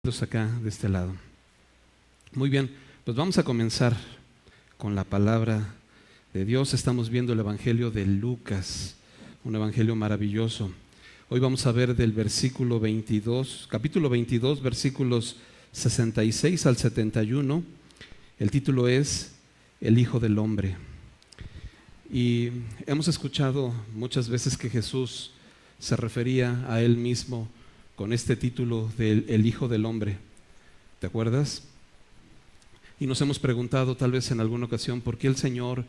Acá de este lado. Muy bien, pues vamos a comenzar con la palabra de Dios. Estamos viendo el Evangelio de Lucas, un evangelio maravilloso. Hoy vamos a ver del versículo 22, capítulo 22, versículos 66 al 71. El título es El Hijo del Hombre. Y hemos escuchado muchas veces que Jesús se refería a Él mismo con este título de El Hijo del Hombre. ¿Te acuerdas? Y nos hemos preguntado tal vez en alguna ocasión por qué el Señor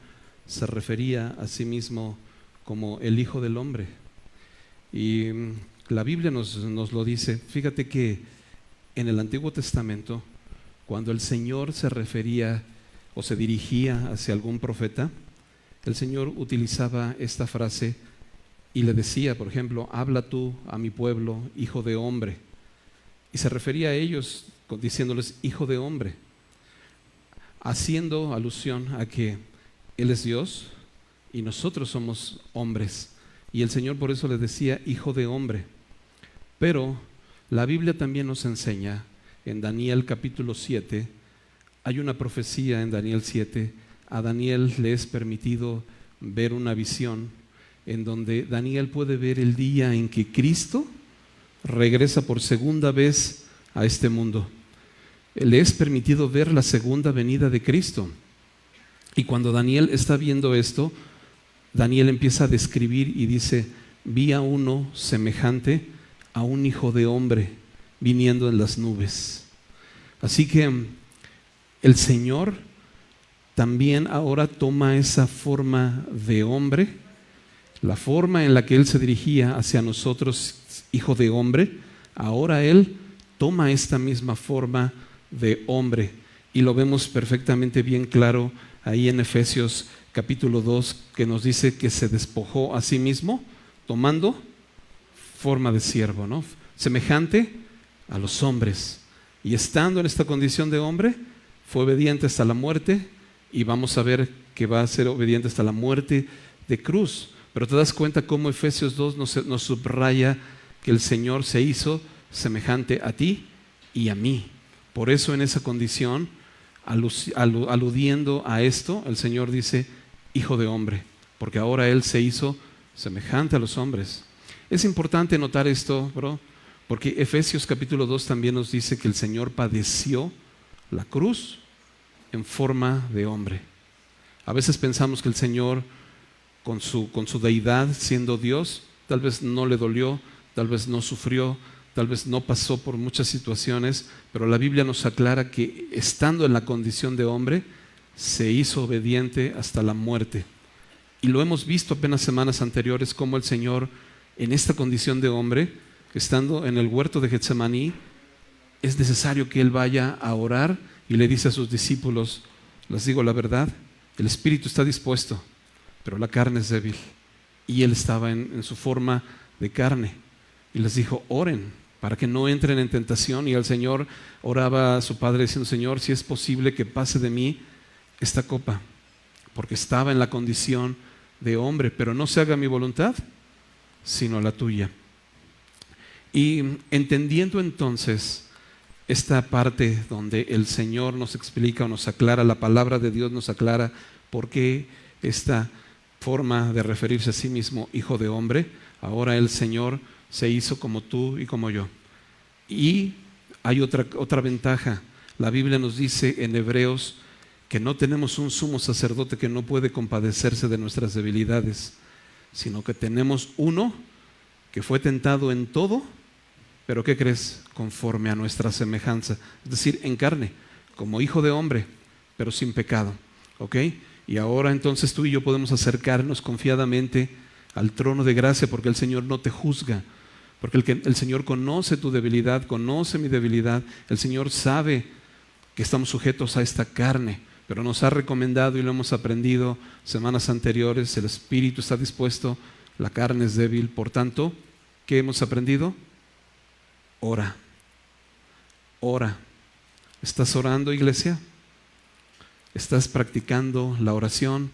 se refería a sí mismo como el Hijo del Hombre. Y la Biblia nos lo dice. Fíjate que en el Antiguo Testamento, cuando el Señor se refería o se dirigía hacia algún profeta, el Señor utilizaba esta frase y le decía, por ejemplo, habla tú a mi pueblo, hijo de hombre. Y se refería a ellos diciéndoles hijo de hombre, haciendo alusión a que Él es Dios y nosotros somos hombres. Y el Señor por eso le decía hijo de hombre. Pero la Biblia también nos enseña, en Daniel capítulo 7, hay una profecía en Daniel 7, a Daniel le es permitido ver una visión en donde Daniel puede ver el día en que Cristo regresa por segunda vez a este mundo. Le es permitido ver la segunda venida de Cristo. Y cuando Daniel está viendo esto, Daniel empieza a describir y dice, vi a uno semejante a un hijo de hombre viniendo en las nubes. Así que el Señor también ahora toma esa forma de hombre. La forma en la que Él se dirigía hacia nosotros, hijo de hombre, ahora Él toma esta misma forma de hombre. Y lo vemos perfectamente bien claro ahí en Efesios capítulo 2, que nos dice que se despojó a sí mismo, tomando forma de siervo, ¿no? Semejante a los hombres. Y estando en esta condición de hombre, fue obediente hasta la muerte, y vamos a ver que va a ser obediente hasta la muerte de cruz. Pero te das cuenta cómo Efesios 2 nos subraya que el Señor se hizo semejante a ti y a mí. Por eso en esa condición, aludiendo a esto, el Señor dice, hijo de hombre, porque ahora Él se hizo semejante a los hombres. Es importante notar esto, bro, porque Efesios capítulo 2 también nos dice que el Señor padeció la cruz en forma de hombre. A veces pensamos que el Señor con su deidad, siendo Dios, tal vez no le dolió, tal vez no sufrió, tal vez no pasó por muchas situaciones, pero la Biblia nos aclara que estando en la condición de hombre, se hizo obediente hasta la muerte. Y lo hemos visto apenas semanas anteriores, cómo el Señor, en esta condición de hombre, estando en el huerto de Getsemaní, es necesario que Él vaya a orar y le dice a sus discípulos, les digo la verdad, el espíritu está dispuesto, pero la carne es débil. Y Él estaba en su forma de carne. Y les dijo, oren para que no entren en tentación. Y el Señor oraba a su Padre diciendo, Señor, si es posible que pase de mí esta copa. Porque estaba en la condición de hombre. Pero no se haga mi voluntad, sino la tuya. Y entendiendo entonces esta parte donde el Señor nos explica o nos aclara, la palabra de Dios nos aclara por qué esta forma de referirse a sí mismo, hijo de hombre, ahora el Señor se hizo como tú y como yo. Y hay otra ventaja. La Biblia nos dice en Hebreos que no tenemos un sumo sacerdote que no puede compadecerse de nuestras debilidades, sino que tenemos uno que fue tentado en todo, pero ¿qué crees? Conforme a nuestra semejanza, es decir, en carne, como hijo de hombre, pero sin pecado. ¿Ok? Y ahora entonces tú y yo podemos acercarnos confiadamente al trono de gracia, porque el Señor no te juzga, porque el Señor conoce tu debilidad, conoce mi debilidad. El Señor sabe que estamos sujetos a esta carne, pero nos ha recomendado y lo hemos aprendido semanas anteriores, el espíritu está dispuesto, la carne es débil. Por tanto, ¿qué hemos aprendido? Ora. Ora. ¿Estás orando, iglesia? ¿Estás practicando la oración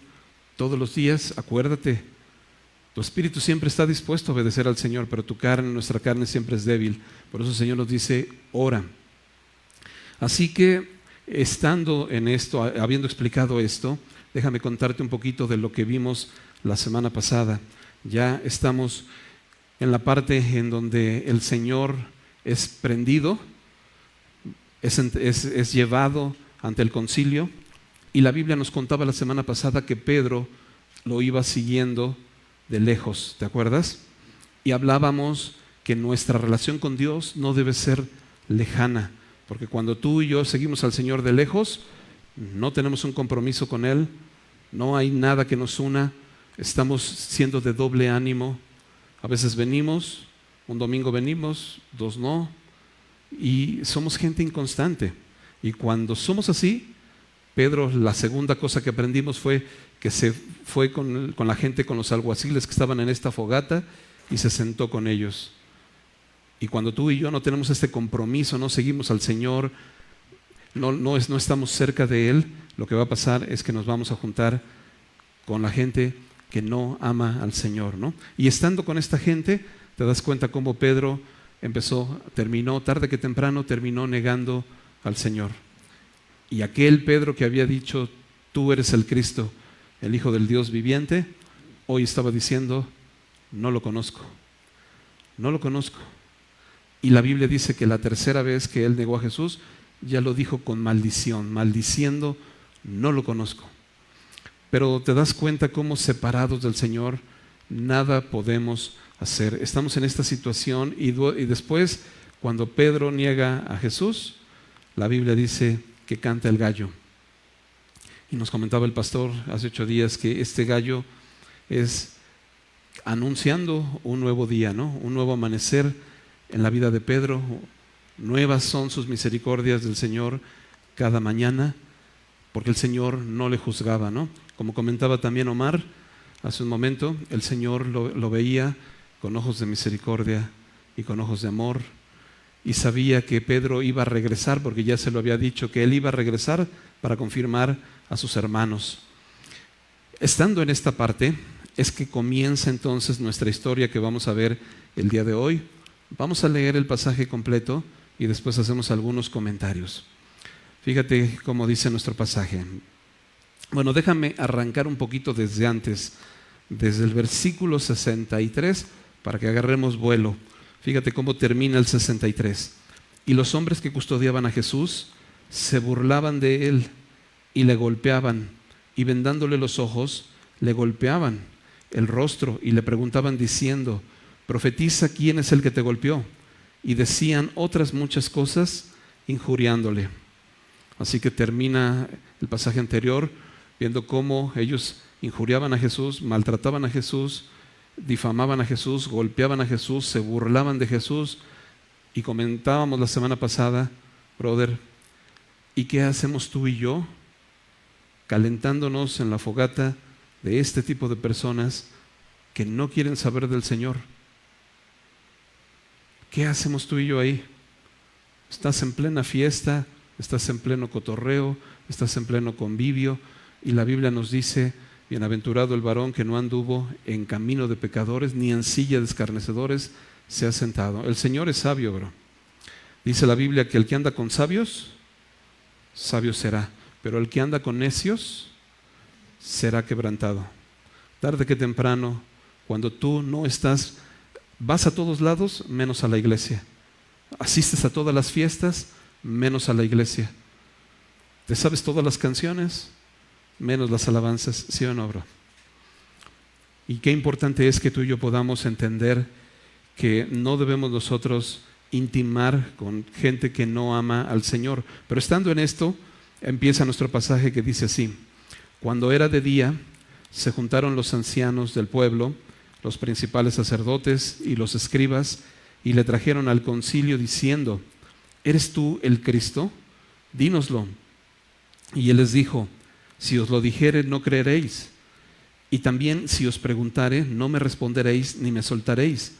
todos los días? Acuérdate, tu espíritu siempre está dispuesto a obedecer al Señor, pero tu carne, nuestra carne siempre es débil. Por eso el Señor nos dice, ora. Así que, estando en esto, habiendo explicado esto, déjame contarte un poquito de lo que vimos la semana pasada. Ya estamos en la parte en donde el Señor es prendido, es llevado ante el concilio, y la Biblia nos contaba la semana pasada que Pedro lo iba siguiendo de lejos, ¿te acuerdas? Y hablábamos que nuestra relación con Dios no debe ser lejana, porque cuando tú y yo seguimos al Señor de lejos, no tenemos un compromiso con Él, no hay nada que nos una, estamos siendo de doble ánimo. A veces venimos, un domingo venimos, 2 no, y somos gente inconstante. Y cuando somos así, Pedro, la segunda cosa que aprendimos fue que se fue con la gente, con los alguaciles que estaban en esta fogata, y se sentó con ellos. Y cuando tú y yo no tenemos este compromiso, no seguimos al Señor, no estamos cerca de Él, lo que va a pasar es que nos vamos a juntar con la gente que no ama al Señor, ¿no? Y estando con esta gente, te das cuenta cómo Pedro terminó, tarde que temprano, terminó negando al Señor. Y aquel Pedro que había dicho, tú eres el Cristo, el Hijo del Dios viviente, hoy estaba diciendo, no lo conozco, no lo conozco. Y la Biblia dice que la tercera vez que él negó a Jesús, ya lo dijo con maldición, maldiciendo, no lo conozco. Pero te das cuenta cómo separados del Señor nada podemos hacer. Estamos en esta situación y después, cuando Pedro niega a Jesús, la Biblia dice que canta el gallo. Y nos comentaba el pastor hace 8 días que este gallo es anunciando un nuevo día, ¿no? Un nuevo amanecer en la vida de Pedro. Nuevas son sus misericordias del Señor cada mañana, porque el Señor no le juzgaba, ¿no? Como comentaba también Omar hace un momento, el Señor lo veía con ojos de misericordia y con ojos de amor, y sabía que Pedro iba a regresar, porque ya se lo había dicho, que él iba a regresar para confirmar a sus hermanos. Estando en esta parte, es que comienza entonces nuestra historia que vamos a ver el día de hoy. Vamos a leer el pasaje completo y después hacemos algunos comentarios. Fíjate cómo dice nuestro pasaje. Bueno, déjame arrancar un poquito desde antes, desde el versículo 63, para que agarremos vuelo. Fíjate cómo termina el 63. Y los hombres que custodiaban a Jesús se burlaban de él y le golpeaban, y vendándole los ojos, le golpeaban el rostro y le preguntaban diciendo, profetiza quién es el que te golpeó. Y decían otras muchas cosas injuriándole. Así que termina el pasaje anterior viendo cómo ellos injuriaban a Jesús, maltrataban a Jesús, difamaban a Jesús, golpeaban a Jesús, se burlaban de Jesús. Y comentábamos la semana pasada, brother, ¿y qué hacemos tú y yo? Calentándonos en la fogata de este tipo de personas que no quieren saber del Señor. ¿Qué hacemos tú y yo ahí? Estás en plena fiesta, estás en pleno cotorreo, estás en pleno convivio, y la Biblia nos dice, bienaventurado el varón que no anduvo en camino de pecadores, ni en silla de escarnecedores se ha sentado. El Señor es sabio, bro. Dice la Biblia que el que anda con sabios, sabio será, pero el que anda con necios será quebrantado. Tarde que temprano, cuando tú no estás, vas a todos lados menos a la iglesia. Asistes a todas las fiestas menos a la iglesia. Te sabes todas las canciones menos las alabanzas, ¿sí o no, bro? Y qué importante es que tú y yo podamos entender que no debemos nosotros intimar con gente que no ama al Señor. Pero estando en esto, empieza nuestro pasaje que dice así: cuando era de día, se juntaron los ancianos del pueblo, los principales sacerdotes y los escribas, y le trajeron al concilio diciendo, ¿eres tú el Cristo? Dínoslo. Y él les dijo, si os lo dijere, no creeréis, y también si os preguntare, no me responderéis ni me soltaréis.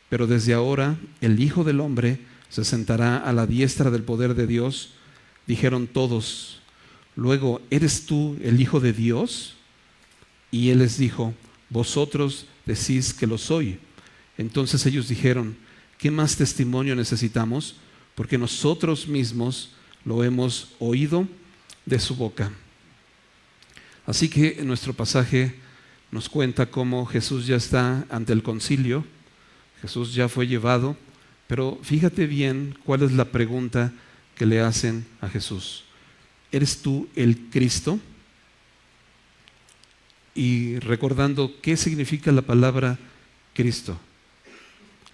Pero desde ahora el Hijo del Hombre se sentará a la diestra del poder de Dios. Dijeron todos, luego, ¿eres tú el Hijo de Dios? Y él les dijo, vosotros decís que lo soy. Entonces ellos dijeron, ¿qué más testimonio necesitamos? Porque nosotros mismos lo hemos oído de su boca. Así que en nuestro pasaje nos cuenta cómo Jesús ya está ante el concilio, Jesús ya fue llevado, pero fíjate bien cuál es la pregunta que le hacen a Jesús. ¿Eres tú el Cristo? Y recordando qué significa la palabra Cristo.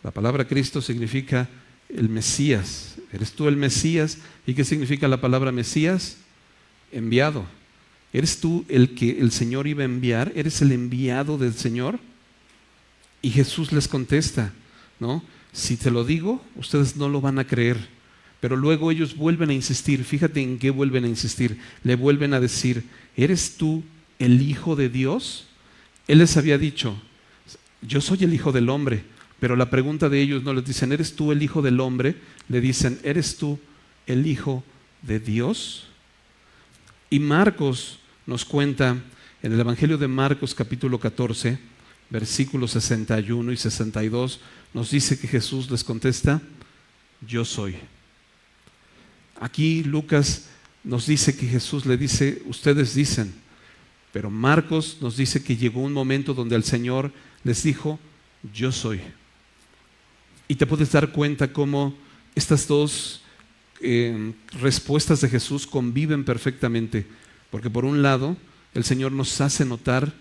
La palabra Cristo significa el Mesías. ¿Eres tú el Mesías? ¿Y qué significa la palabra Mesías? Enviado. ¿Eres tú el que el Señor iba a enviar? ¿Eres el enviado del Señor? Y Jesús les contesta, ¿no? Si te lo digo, ustedes no lo van a creer. Pero luego ellos vuelven a insistir. Fíjate en qué vuelven a insistir. Le vuelven a decir, ¿eres tú el Hijo de Dios? Él les había dicho, yo soy el Hijo del Hombre. Pero la pregunta de ellos no les dicen, ¿eres tú el Hijo del Hombre? Le dicen, ¿eres tú el Hijo de Dios? Y Marcos nos cuenta en el Evangelio de Marcos capítulo 14, versículos 61 y 62, nos dice que Jesús les contesta, yo soy. Aquí Lucas nos dice que Jesús le dice, ustedes dicen, pero Marcos nos dice que llegó un momento donde el Señor les dijo, yo soy. Y te puedes dar cuenta cómo estas dos respuestas de Jesús conviven perfectamente, porque por un lado el Señor nos hace notar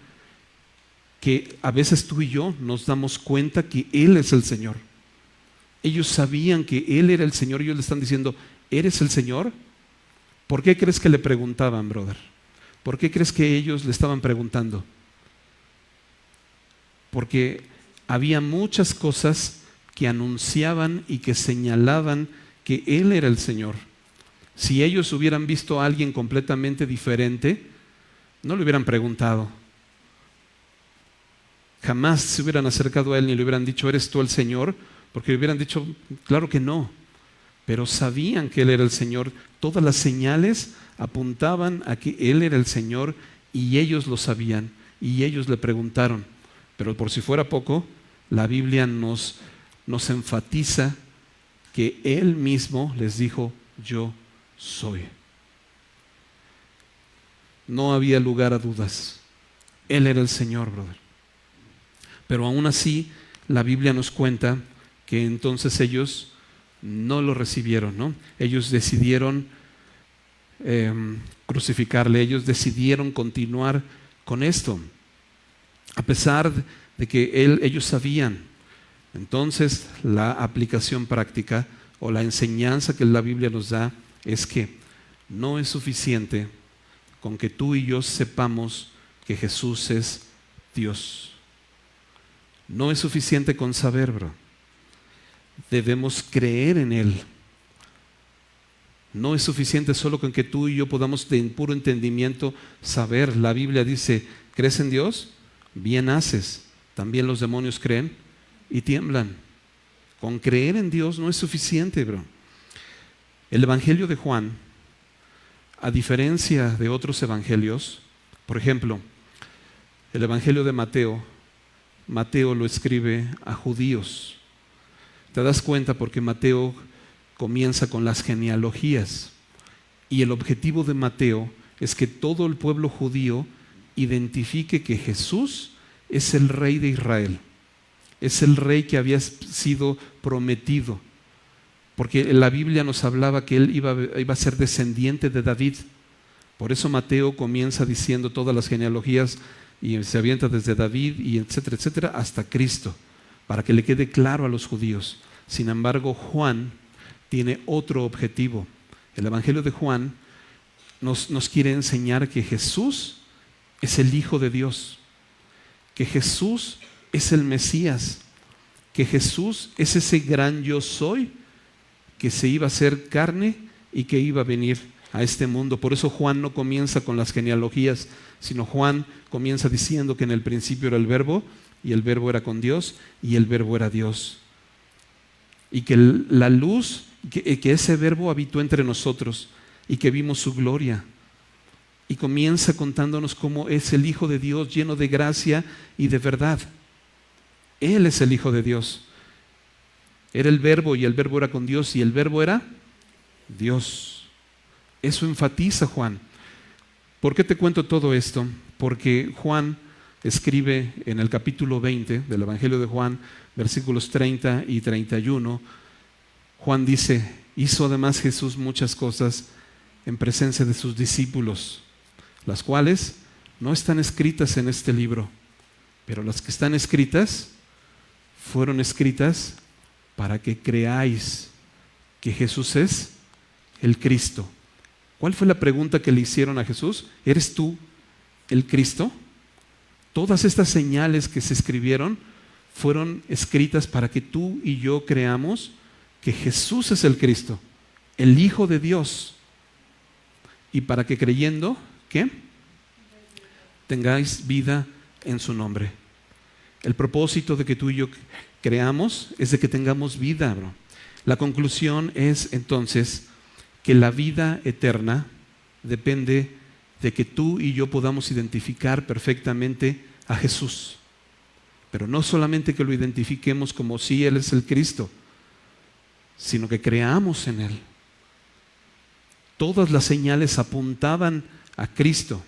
que a veces tú y yo nos damos cuenta que Él es el Señor. Ellos sabían que Él era el Señor y ellos le están diciendo, ¿eres el Señor? ¿Por qué crees que le preguntaban, brother? ¿Por qué crees que ellos le estaban preguntando? Porque había muchas cosas que anunciaban y que señalaban que Él era el Señor. Si ellos hubieran visto a alguien completamente diferente, no le hubieran preguntado. Jamás se hubieran acercado a Él ni le hubieran dicho, ¿eres tú el Señor? Porque le hubieran dicho, claro que no. Pero sabían que Él era el Señor. Todas las señales apuntaban a que Él era el Señor y ellos lo sabían y ellos le preguntaron. Pero por si fuera poco, la Biblia nos enfatiza que Él mismo les dijo, yo soy. No había lugar a dudas. Él era el Señor, brother. Pero aún así, la Biblia nos cuenta que entonces ellos no lo recibieron, ¿no? Ellos decidieron crucificarle, ellos decidieron continuar con esto, a pesar de que ellos sabían. Entonces, la aplicación práctica o la enseñanza que la Biblia nos da es que no es suficiente con que tú y yo sepamos que Jesús es Dios. No es suficiente con saber, bro. Debemos creer en Él. No es suficiente solo con que tú y yo podamos de puro entendimiento saber. La Biblia dice, ¿crees en Dios? Bien haces. También los demonios creen y tiemblan. Con creer en Dios no es suficiente, bro. El Evangelio de Juan, a diferencia de otros evangelios, por ejemplo, el Evangelio de Mateo, Mateo lo escribe a judíos. Te das cuenta porque Mateo comienza con las genealogías y el objetivo de Mateo es que todo el pueblo judío identifique que Jesús es el rey de Israel, es el rey que había sido prometido, porque la Biblia nos hablaba que él iba a ser descendiente de David. Por eso Mateo comienza diciendo todas las genealogías y se avienta desde David y etcétera, etcétera, hasta Cristo, para que le quede claro a los judíos. Sin embargo, Juan tiene otro objetivo. El Evangelio de Juan nos quiere enseñar que Jesús es el Hijo de Dios, que Jesús es el Mesías, que Jesús es ese gran yo soy que se iba a hacer carne y que iba a venir a este mundo. Por eso Juan no comienza con las genealogías, sino Juan comienza diciendo que en el principio era el Verbo y el Verbo era con Dios y el Verbo era Dios. Y que la luz, que ese Verbo habitó entre nosotros y que vimos su gloria. Y comienza contándonos cómo es el Hijo de Dios lleno de gracia y de verdad. Él es el Hijo de Dios. Era el Verbo y el Verbo era con Dios y el Verbo era Dios. Eso enfatiza Juan. ¿Por qué te cuento todo esto? Porque Juan escribe en el capítulo 20 del Evangelio de Juan, versículos 30 y 31, Juan dice, hizo además Jesús muchas cosas en presencia de sus discípulos, las cuales no están escritas en este libro, pero las que están escritas fueron escritas para que creáis que Jesús es el Cristo. ¿Cuál fue la pregunta que le hicieron a Jesús? ¿Eres tú el Cristo? Todas estas señales que se escribieron fueron escritas para que tú y yo creamos que Jesús es el Cristo, el Hijo de Dios, y para que creyendo, ¿qué? Tengáis vida en su nombre. El propósito de que tú y yo creamos es de que tengamos vida, bro. La conclusión es entonces que la vida eterna depende de que tú y yo podamos identificar perfectamente a Jesús. Pero no solamente que lo identifiquemos como si Él es el Cristo, sino que creamos en Él. Todas las señales apuntaban a Cristo.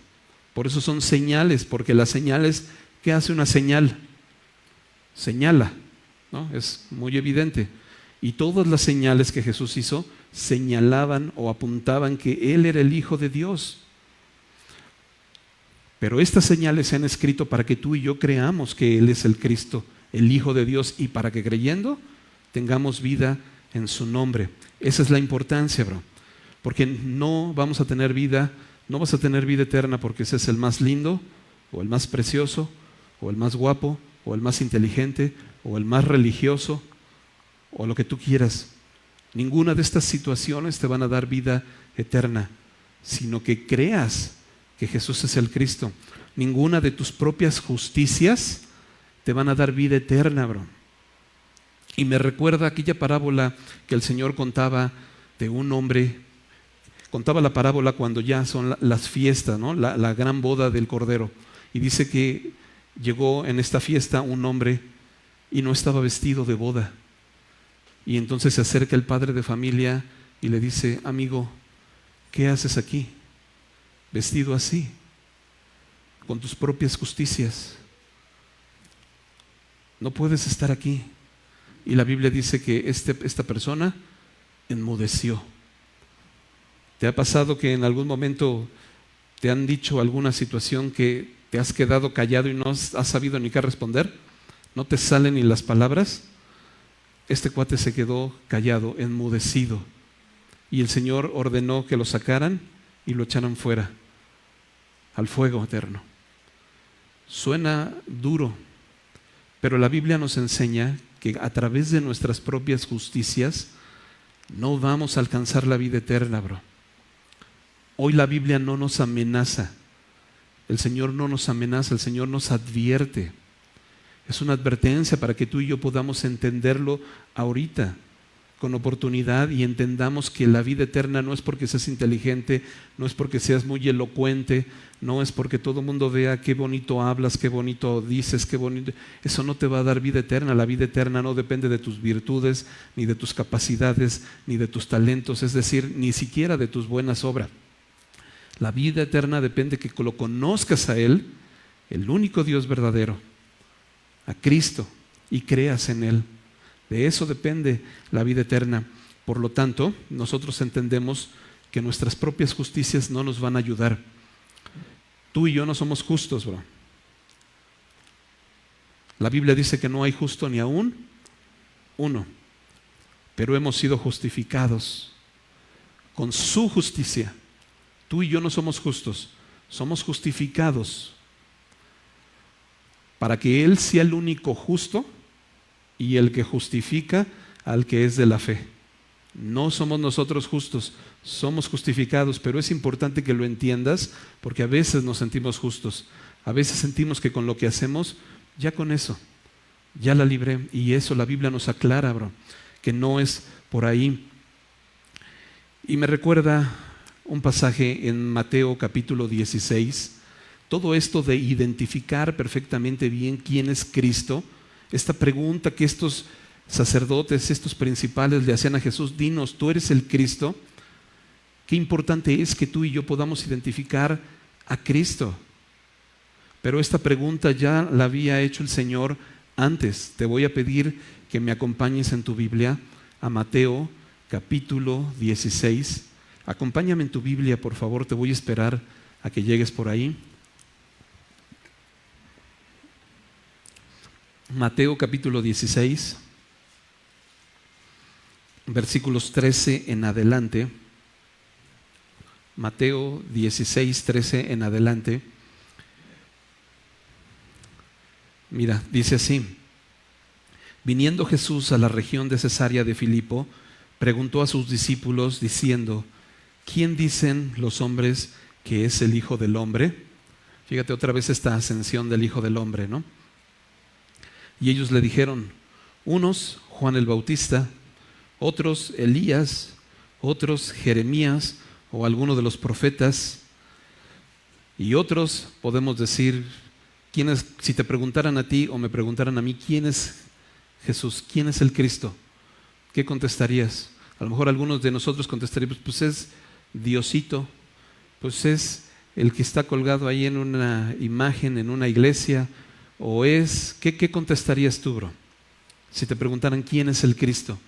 Por eso son señales, porque las señales, ¿qué hace una señal? Señala, ¿no? Es muy evidente. Y todas las señales que Jesús hizo señalaban o apuntaban que Él era el Hijo de Dios. Pero estas señales se han escrito para que tú y yo creamos que Él es el Cristo, el Hijo de Dios, y para que creyendo tengamos vida en su nombre. Esa es la importancia, bro. Porque no vamos a tener vida, no vas a tener vida eterna porque ese es el más lindo, o el más precioso, o el más guapo, o el más inteligente, o el más religioso, o lo que tú quieras. Ninguna de estas situaciones te van a dar vida eterna, sino que creas que Jesús es el Cristo. Ninguna de tus propias justicias te van a dar vida eterna, bro. Y me recuerda aquella parábola que el Señor contaba de un hombre. Contaba la parábola cuando ya son las fiestas, ¿no? La gran boda del Cordero. Y dice que llegó en esta fiesta un hombre y no estaba vestido de boda. Y entonces se acerca el padre de familia y le dice, amigo, ¿qué haces aquí? Vestido así, con tus propias justicias. No puedes estar aquí. Y la Biblia dice que esta persona enmudeció. ¿Te ha pasado que en algún momento te han dicho alguna situación que te has quedado callado y no has sabido ni qué responder? ¿No te salen ni las palabras? Este cuate se quedó callado, enmudecido. Y el Señor ordenó que lo sacaran y lo echaran fuera, al fuego eterno. Suena duro, pero la Biblia nos enseña que a través de nuestras propias justicias no vamos a alcanzar la vida eterna, bro. Hoy la Biblia no nos amenaza. El Señor no nos amenaza, el Señor nos advierte. Es una advertencia para que tú y yo podamos entenderlo ahorita, con oportunidad, y entendamos que la vida eterna no es porque seas inteligente, no es porque seas muy elocuente, no es porque todo el mundo vea qué bonito hablas, qué bonito dices, qué bonito. Eso no te va a dar vida eterna. La vida eterna no depende de tus virtudes, ni de tus capacidades, ni de tus talentos, es decir, ni siquiera de tus buenas obras. La vida eterna depende que lo conozcas a Él, el único Dios verdadero, a Cristo, y creas en Él. De eso depende la vida eterna. Por lo tanto, nosotros entendemos que nuestras propias justicias no nos van a ayudar. Tú y yo no somos justos, bro. La Biblia dice que no hay justo ni aún uno, pero hemos sido justificados con su justicia. Tú y yo no somos justos, somos justificados para que Él sea el único justo y el que justifica al que es de la fe. No somos nosotros justos, somos justificados, pero es importante que lo entiendas porque a veces nos sentimos justos, a veces sentimos que con lo que hacemos, ya con eso, ya la libré, y eso la Biblia nos aclara, bro, que no es por ahí. Y me recuerda un pasaje en Mateo capítulo 16, todo esto de identificar perfectamente bien quién es Cristo, esta pregunta que estos sacerdotes, estos principales le hacían a Jesús, dinos, ¿tú eres el Cristo? Qué importante es que tú y yo podamos identificar a Cristo. Pero esta pregunta ya la había hecho el Señor antes. Te voy a pedir que me acompañes en tu Biblia a Mateo capítulo 16. Acompáñame en tu Biblia, por favor, te voy a esperar a que llegues por ahí. Mateo capítulo 16, versículos 13 en adelante. Mateo 16, 13 en adelante. Mira, dice así: viniendo Jesús a la región de Cesarea de Filipo, preguntó a sus discípulos diciendo: ¿quién dicen los hombres que es el Hijo del Hombre? Fíjate otra vez esta ascensión del Hijo del Hombre, ¿no? Y ellos le dijeron: unos Juan el Bautista, otros Elías, otros Jeremías o alguno de los profetas, y otros podemos decir, ¿quiénes? Si te preguntaran a ti o me preguntaran a mí, ¿quién es Jesús? ¿Quién es el Cristo? ¿Qué contestarías? A lo mejor algunos de nosotros contestaríamos, pues es Diosito, pues es el que está colgado ahí en una imagen, en una iglesia, o es, ¿qué contestarías tú, bro? Si te preguntaran quién es el Cristo.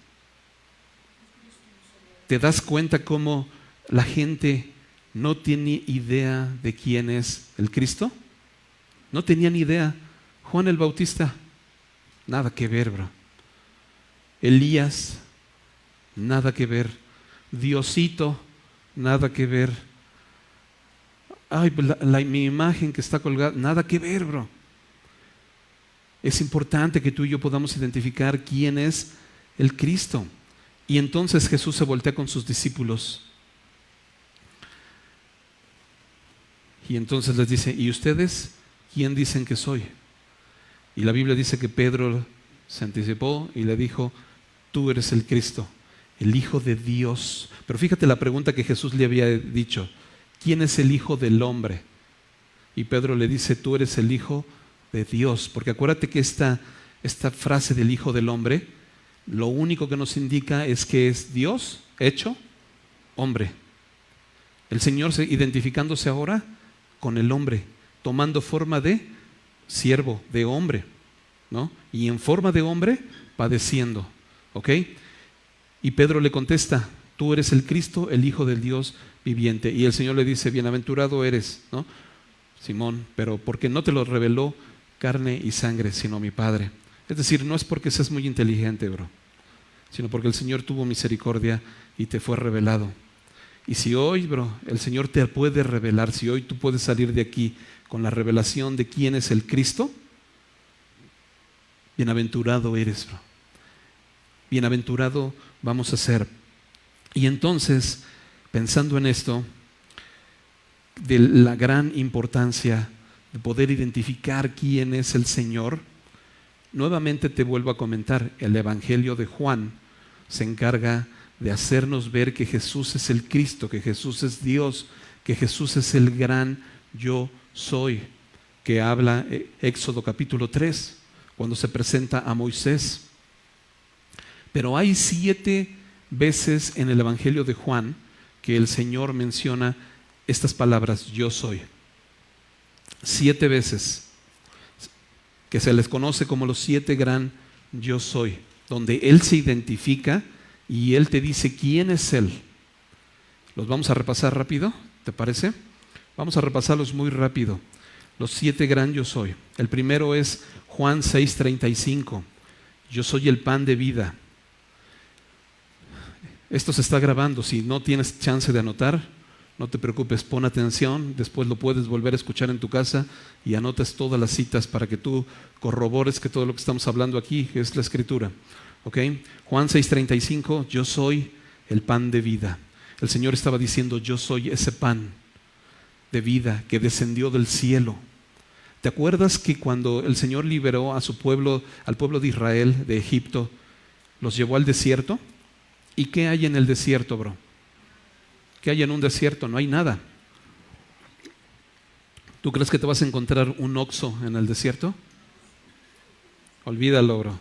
¿Te das cuenta cómo la gente no tiene idea de quién es el Cristo? No tenían idea. Juan el Bautista, nada que ver, bro. Elías, nada que ver. Diosito, nada que ver. Ay, mi imagen que está colgada, nada que ver, bro. Es importante que tú y yo podamos identificar quién es el Cristo. Y entonces Jesús se voltea con sus discípulos. Y entonces les dice: ¿y ustedes quién dicen que soy? Y la Biblia dice que Pedro se anticipó y le dijo: tú eres el Cristo, el Hijo de Dios. Pero fíjate la pregunta que Jesús le había dicho: ¿quién es el Hijo del Hombre? Y Pedro le dice: tú eres el Hijo de Dios. Porque acuérdate que esta frase del Hijo del Hombre, lo único que nos indica es que es Dios hecho hombre. El Señor identificándose ahora con el hombre, tomando forma de siervo, de hombre, ¿no? Y en forma de hombre, padeciendo, ¿ok? Y Pedro le contesta: tú eres el Cristo, el Hijo del Dios viviente. Y el Señor le dice: bienaventurado eres, ¿no? Simón, pero porque no te lo reveló carne y sangre, sino mi Padre. Es decir, no es porque seas muy inteligente, bro, sino porque el Señor tuvo misericordia y te fue revelado. Y si hoy, bro, el Señor te puede revelar, si hoy tú puedes salir de aquí con la revelación de quién es el Cristo, bienaventurado eres, bro. Bienaventurado vamos a ser. Y entonces, pensando en esto, de la gran importancia de poder identificar quién es el Señor, nuevamente te vuelvo a comentar, el Evangelio de Juan se encarga de hacernos ver que Jesús es el Cristo, que Jesús es Dios, que Jesús es el gran yo soy, que habla Éxodo capítulo 3, cuando se presenta a Moisés. Pero hay 7 veces en el Evangelio de Juan que el Señor menciona estas palabras: yo soy. 7 veces, que se les conoce como los 7 gran yo soy, donde Él se identifica y Él te dice quién es Él. Los vamos a repasar rápido, ¿te parece? Vamos a repasarlos muy rápido. Los 7 gran yo soy. El primero es Juan 6:35. Yo soy el pan de vida. Esto se está grabando. Si no tienes chance de anotar, no te preocupes, pon atención. Después lo puedes volver a escuchar en tu casa y anotas todas las citas para que tú corrobores que todo lo que estamos hablando aquí es la Escritura. ¿Ok? Juan 6:35, yo soy el pan de vida. El Señor estaba diciendo: yo soy ese pan de vida que descendió del cielo. ¿Te acuerdas que cuando el Señor liberó a su pueblo, al pueblo de Israel de Egipto, los llevó al desierto? ¿Y qué hay en el desierto, bro? ¿Qué hay en un desierto? No hay nada. ¿Tú crees que te vas a encontrar un Oxxo en el desierto? Olvídalo, bro.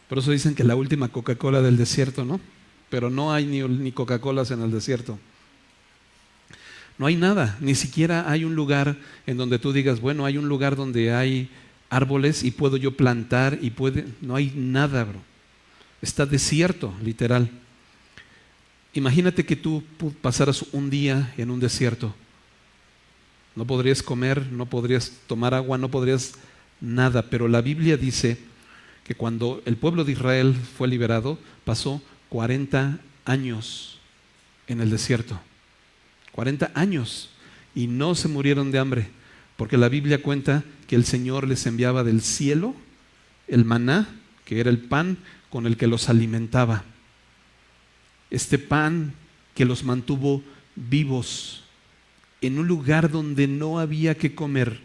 Por eso dicen que la última Coca-Cola del desierto, ¿no? Pero no hay ni Coca-Colas en el desierto. No hay nada, ni siquiera hay un lugar en donde tú digas, bueno, hay un lugar donde hay árboles y puedo yo plantar y no hay nada, bro. Está desierto, literal. Imagínate que tú pasaras un día en un desierto. No podrías comer, no podrías tomar agua, no podrías nada, pero la Biblia dice que cuando el pueblo de Israel fue liberado, pasó 40 años en el desierto. 40 años y no se murieron de hambre, porque la Biblia cuenta que el Señor les enviaba del cielo el maná, que era el pan con el que los alimentaba. Este pan que los mantuvo vivos en un lugar donde no había que comer,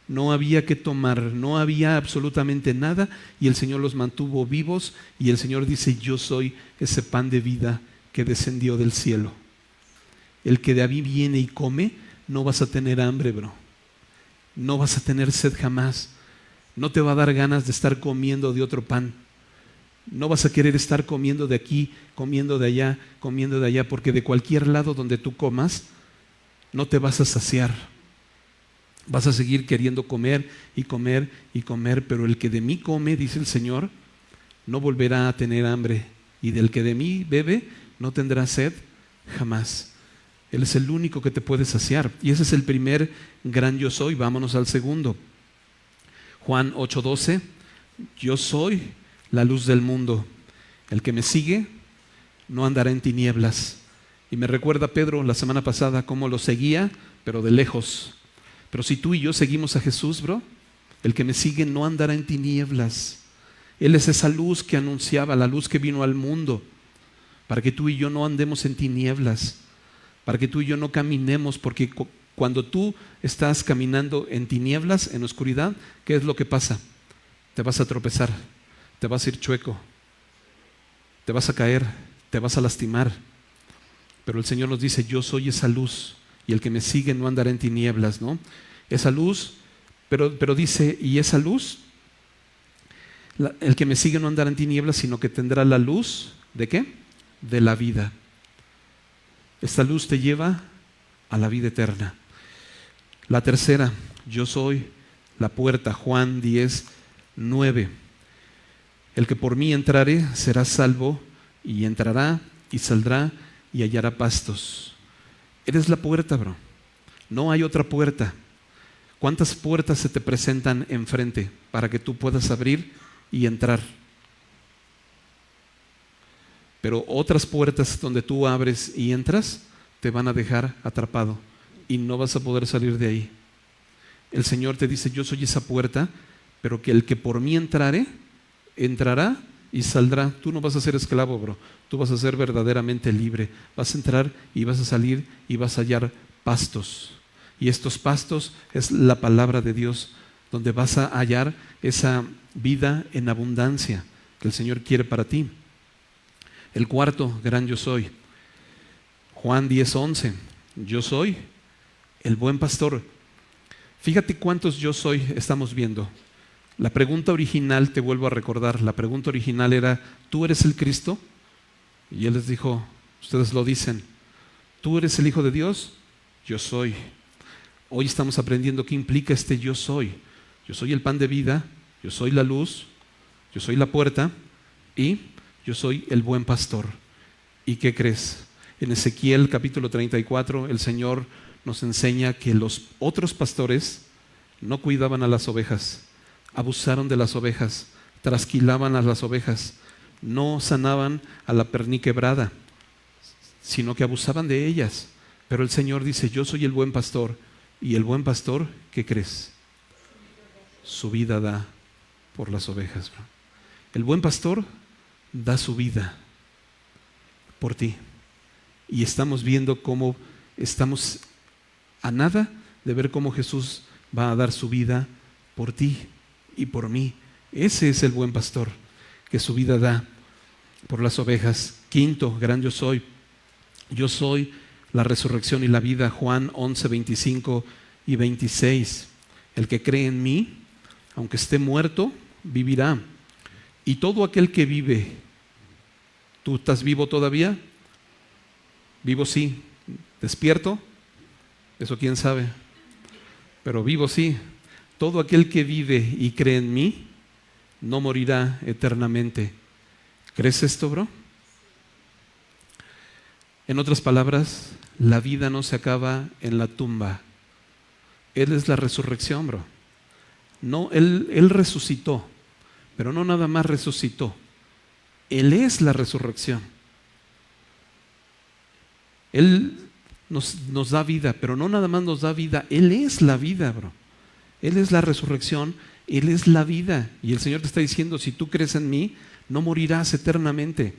no había que tomar, no había absolutamente nada, y el Señor los mantuvo vivos, y el Señor dice, yo soy ese pan de vida que descendió del cielo. El que de mí viene y come, no vas a tener hambre, bro. No vas a tener sed jamás. No te va a dar ganas de estar comiendo de otro pan. No vas a querer estar comiendo de aquí, comiendo de allá, porque de cualquier lado donde tú comas, no te vas a saciar. Vas a seguir queriendo comer y comer y comer, pero el que de mí come, dice el Señor, no volverá a tener hambre, y del que de mí bebe, no tendrá sed jamás. Él es el único que te puede saciar, y ese es el primer gran yo soy. Vámonos al segundo. Juan 8:12, yo soy la luz del mundo. El que me sigue no andará en tinieblas. Y me recuerda Pedro la semana pasada cómo lo seguía, pero de lejos. Pero si tú y yo seguimos a Jesús, bro, el que me sigue no andará en tinieblas. Él es esa luz que anunciaba, la luz que vino al mundo, para que tú y yo no andemos en tinieblas, para que tú y yo no caminemos, porque cuando tú estás caminando en tinieblas, en oscuridad, ¿qué es lo que pasa? Te vas a tropezar, te vas a ir chueco, te vas a caer, te vas a lastimar. Pero el Señor nos dice, yo soy esa luz, y el que me sigue no andará en tinieblas, ¿no? Esa luz, pero dice, y esa luz, el que me sigue no andará en tinieblas, sino que tendrá la luz, ¿de qué? De la vida. Esta luz te lleva a la vida eterna. La tercera, yo soy la puerta, Juan 10:9. El que por mí entrare será salvo, y entrará y saldrá y hallará pastos. Eres la puerta, bro. No hay otra puerta. ¿Cuántas puertas se te presentan enfrente para que tú puedas abrir y entrar? Pero otras puertas donde tú abres y entras te van a dejar atrapado y no vas a poder salir de ahí. El Señor te dice, yo soy esa puerta, pero que el que por mí entrare, entrará y saldrá. Tú no vas a ser esclavo, bro. Tú vas a ser verdaderamente libre. Vas a entrar y vas a salir y vas a hallar pastos. Y estos pastos es la palabra de Dios, donde vas a hallar esa vida en abundancia que el Señor quiere para ti. El cuarto gran yo soy, Juan 10:11. Yo soy el buen pastor. Fíjate cuántos yo soy estamos viendo. La pregunta original, te vuelvo a recordar, la pregunta original era, ¿tú eres el Cristo? Y Él les dijo, ustedes lo dicen. ¿Tú eres el Hijo de Dios? Yo soy. Hoy estamos aprendiendo qué implica este yo soy. Yo soy el pan de vida, yo soy la luz, yo soy la puerta y yo soy el buen pastor. ¿Y qué crees? En Ezequiel capítulo 34 el Señor nos enseña que los otros pastores no cuidaban a las ovejas, abusaron de las ovejas, trasquilaban a las ovejas, no sanaban a la perniquebrada, sino que abusaban de ellas. Pero el Señor dice, yo soy el buen pastor. Y el buen pastor, ¿qué crees? Su vida da por las ovejas, bro. El buen pastor da su vida por ti. Y estamos viendo cómo estamos a nada de ver cómo Jesús va a dar su vida por ti y por mí. Ese es el buen pastor, que su vida da por las ovejas. Quinto, gran yo soy. Yo soy la resurrección y la vida. Juan 11:25 y 26. El que cree en mí, aunque esté muerto, vivirá. Y todo aquel que vive, ¿tú estás vivo todavía? Vivo, sí. ¿Despierto? Eso quién sabe, pero vivo sí. Todo aquel que vive y cree en mí no morirá eternamente. ¿Crees esto, bro? En otras palabras, la vida no se acaba en la tumba. Él es la resurrección, bro. No, él resucitó, pero no nada más resucitó. Él es la resurrección. Él nos da vida, pero no nada más nos da vida. Él es la vida, bro. Él es la resurrección, Él es la vida. Y el Señor te está diciendo, si tú crees en mí, no morirás eternamente.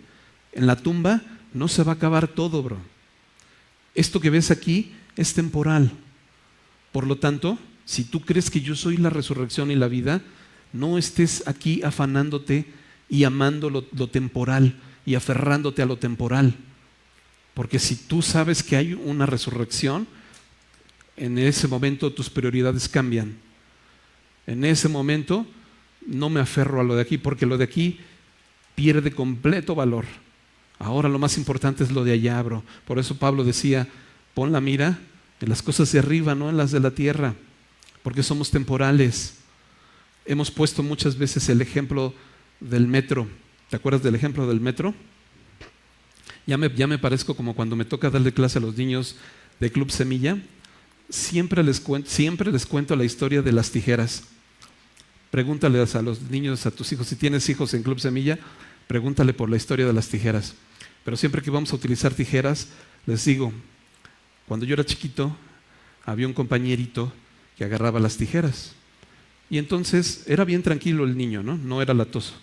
En la tumba no se va a acabar todo, bro. Esto que ves aquí es temporal. Por lo tanto, si tú crees que yo soy la resurrección y la vida, no estés aquí afanándote y amando lo temporal y aferrándote a lo temporal. Porque si tú sabes que hay una resurrección, en ese momento tus prioridades cambian. En ese momento no me aferro a lo de aquí, porque lo de aquí pierde completo valor. Ahora lo más importante es lo de allá, bro. Por eso Pablo decía, pon la mira en las cosas de arriba, no en las de la tierra, porque somos temporales. Hemos puesto muchas veces el ejemplo del metro. ¿Te acuerdas del ejemplo del metro? Ya me parezco como cuando me toca darle clase a los niños de Club Semilla. Siempre les cuento la historia de las tijeras. Pregúntales a los niños, a tus hijos, si tienes hijos en Club Semilla, pregúntale por la historia de las tijeras. Pero siempre que vamos a utilizar tijeras, les digo, cuando yo era chiquito, había un compañerito que agarraba las tijeras. Y entonces era bien tranquilo el niño, no era latoso.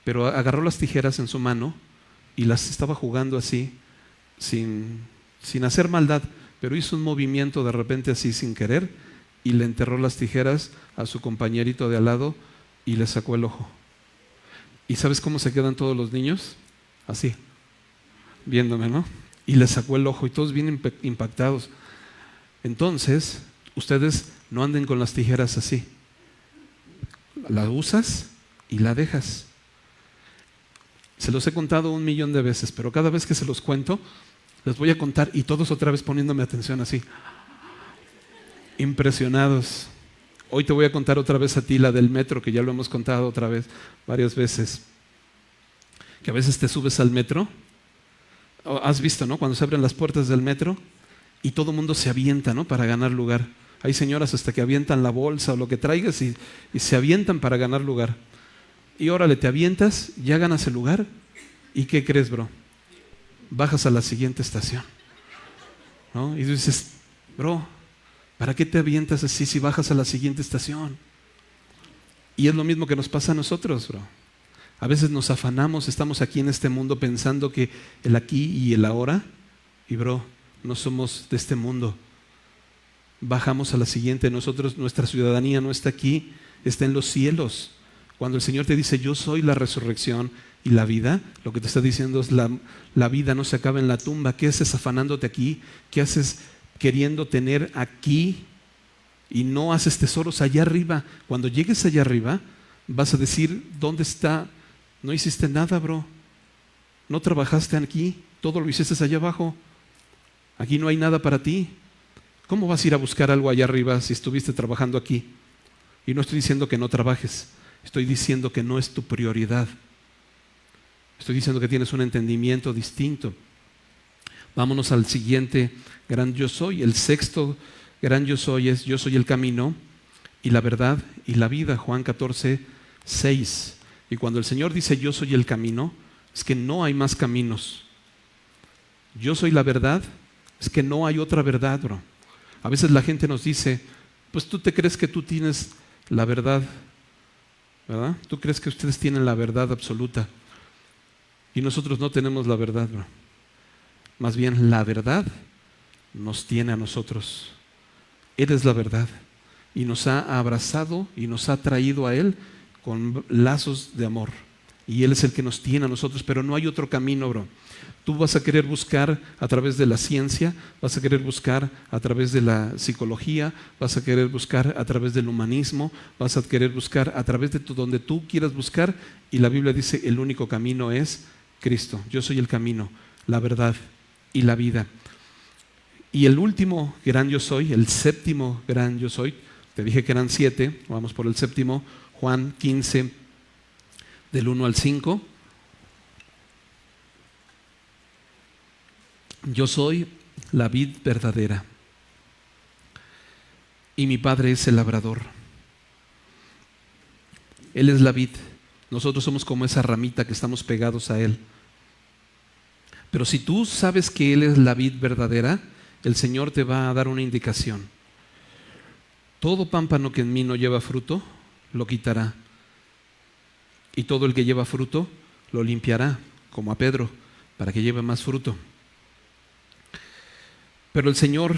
Pero agarró las tijeras en su mano y las estaba jugando así, sin hacer maldad, pero hizo un movimiento de repente así sin querer y le enterró las tijeras a su compañerito de al lado y le sacó el ojo. ¿Y sabes cómo se quedan todos los niños? Así, viéndome, ¿no? Y le sacó el ojo y todos bien impactados. Entonces, ustedes no anden con las tijeras así. La usas y la dejas. Se los he contado 1,000,000 de veces, pero cada vez que se los cuento, les voy a contar y todos otra vez poniéndome atención así. Impresionados. Hoy te voy a contar otra vez a ti la del metro, que ya lo hemos contado otra vez, varias veces. Que a veces te subes al metro. Has visto, ¿no? Cuando se abren las puertas del metro y todo el mundo se avienta, ¿no? Para ganar lugar. Hay señoras hasta que avientan la bolsa o lo que traigas y se avientan para ganar lugar. Y órale, te avientas, ya ganas el lugar. ¿Y qué crees, bro? Bajas a la siguiente estación, ¿no? Y dices, bro, ¿para qué te avientas así si bajas a la siguiente estación? Y es lo mismo que nos pasa a nosotros, bro. A veces nos afanamos, estamos aquí en este mundo pensando que el aquí y el ahora, y bro, no somos de este mundo. Bajamos a la siguiente, nuestra ciudadanía no está aquí, está en los cielos. Cuando el Señor te dice, yo soy la resurrección y la vida, lo que te está diciendo es la vida no se acaba en la tumba. ¿Qué haces afanándote aquí? ¿Qué haces queriendo tener aquí y no haces tesoros allá arriba? Cuando llegues allá arriba, vas a decir, ¿dónde está? No hiciste nada, bro. No trabajaste aquí, todo lo hiciste allá abajo. Aquí no hay nada para ti. ¿Cómo vas a ir a buscar algo allá arriba si estuviste trabajando aquí? Y no estoy diciendo que no trabajes, estoy diciendo que no es tu prioridad. Estoy diciendo que tienes un entendimiento distinto. Vámonos al siguiente gran yo soy. El sexto gran yo soy es: yo soy el camino y la verdad y la vida. Juan 14:6. Y cuando el Señor dice yo soy el camino, es que no hay más caminos. Yo soy la verdad, es que no hay otra verdad, bro. A veces la gente nos dice, pues tú te crees que tú tienes la verdad, ¿verdad? Tú crees que ustedes tienen la verdad absoluta y nosotros no tenemos la verdad, bro. Más bien la verdad nos tiene a nosotros. Él es la verdad y nos ha abrazado y nos ha traído a Él con lazos de amor. Y Él es el que nos tiene a nosotros, pero no hay otro camino, bro. Tú vas a querer buscar a través de la ciencia, vas a querer buscar a través de la psicología, vas a querer buscar a través del humanismo, vas a querer buscar a través de donde tú quieras buscar, y la Biblia dice el único camino es Cristo. Yo soy el camino, la verdad y la vida. Y el último gran yo soy, el séptimo gran yo soy, te dije que eran 7, vamos por el séptimo, Juan 15, del 1 al 5. Yo soy la vid verdadera y mi Padre es el labrador. Él es la vid, nosotros somos como esa ramita que estamos pegados a Él. Pero si tú sabes que Él es la vid verdadera, el Señor te va a dar una indicación. Todo pámpano que en mí no lleva fruto, lo quitará. Y todo el que lleva fruto, lo limpiará, como a Pedro, para que lleve más fruto. Pero el Señor